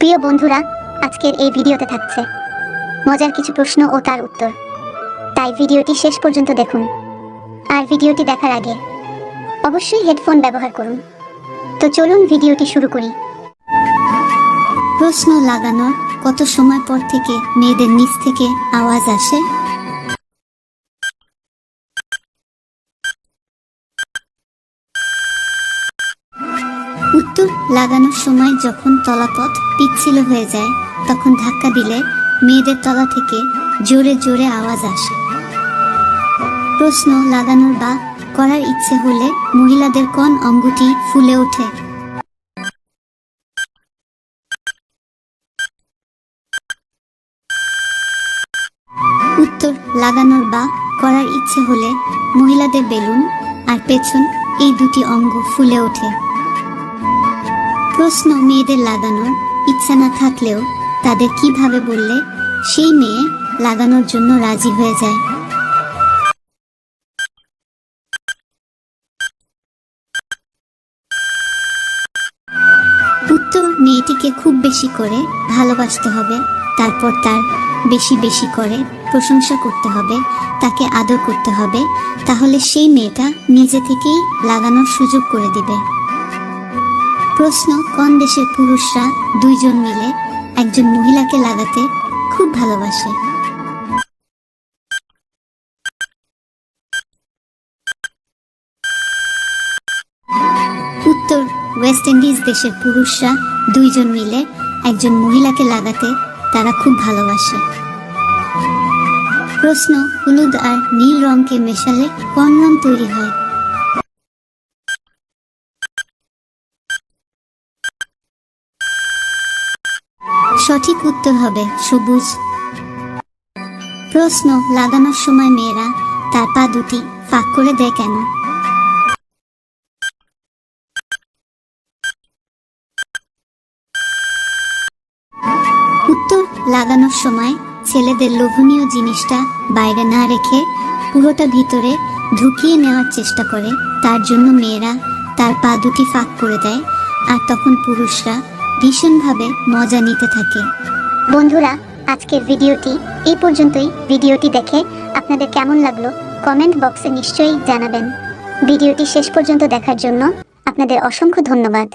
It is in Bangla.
প্রিয় বন্ধুরা, আজকের এই ভিডিওতে থাকছে মজার কিছু প্রশ্ন ও তার উত্তর। তাই ভিডিওটি শেষ পর্যন্ত দেখুন। আর ভিডিওটি দেখার আগে অবশ্যই হেডফোন ব্যবহার করুন। তো চলুন ভিডিওটি শুরু করি। প্রশ্ন লাগানোর কত সময় পর থেকে মেয়েদের নিচ থেকে আওয়াজ আসে? উত্তর, লাগানোর সময় যখন তলাপথ পিচ্ছিল হয়ে যায় তখন ধাক্কা দিলে মেয়েদের তলা থেকে জোরে জোরে আওয়াজ আসে। প্রশ্ন লাগানোর বা করার ইচ্ছে হলে মহিলাদের কোন অঙ্গটি ফুলে ওঠে? উত্তর, লাগানোর বা করার ইচ্ছে হলে মহিলাদের বেলুন আর পেছন এই দুটি অঙ্গ ফুলে ওঠে। প্রশ্ন মেয়েদের লাগানোর ইচ্ছা না থাকলেও তাদের কিভাবে বললে সেই মেয়ে লাগানোর জন্য রাজি হয়ে যায়? উত্তর, মেয়েটিকে খুব বেশি করে ভালোবাসতে হবে, তারপর তার বেশি বেশি করে প্রশংসা করতে হবে, তাকে আদর করতে হবে, তাহলে সেই মেয়েটা নিজে থেকেই লাগানোর সুযোগ করে দিবে। প্রশ্ন কোন দেশের পুরুষরা দুইজন মিলে একজন মহিলাকে লাগাতে খুব ভালোবাসে? উত্তর, ওয়েস্ট ইন্ডিজ দেশের পুরুষরা দুইজন মিলে একজন মহিলাকে লাগাতে তারা খুব ভালোবাসে। প্রশ্ন হলুদ আর নীল রঙকে মেশালে কোন রং তৈরি হয়? সঠিক উত্তর হবে সবুজ। প্রশ্ন লাগানোর সময় মেয়েরা তার পা দুটি ফাঁক করে দেয় কেন? উত্তর, লাগানোর সময় ছেলেদের লোভনীয় জিনিসটা বাইরে না রেখে পুরোটা ভিতরে ঢুকিয়ে নেওয়ার চেষ্টা করে, তার জন্য মেয়েরা তার পা দুটি ফাঁক করে দেয়, আর তখন পুরুষরা ভীষণভাবে মজা নিতে থাকে। বন্ধুরা, আজকের ভিডিওটি এই পর্যন্তই। ভিডিওটি দেখে আপনাদের কেমন লাগলো কমেন্ট বক্সে নিশ্চয়ই জানাবেন। ভিডিওটি শেষ পর্যন্ত দেখার জন্য আপনাদের অসংখ্য ধন্যবাদ।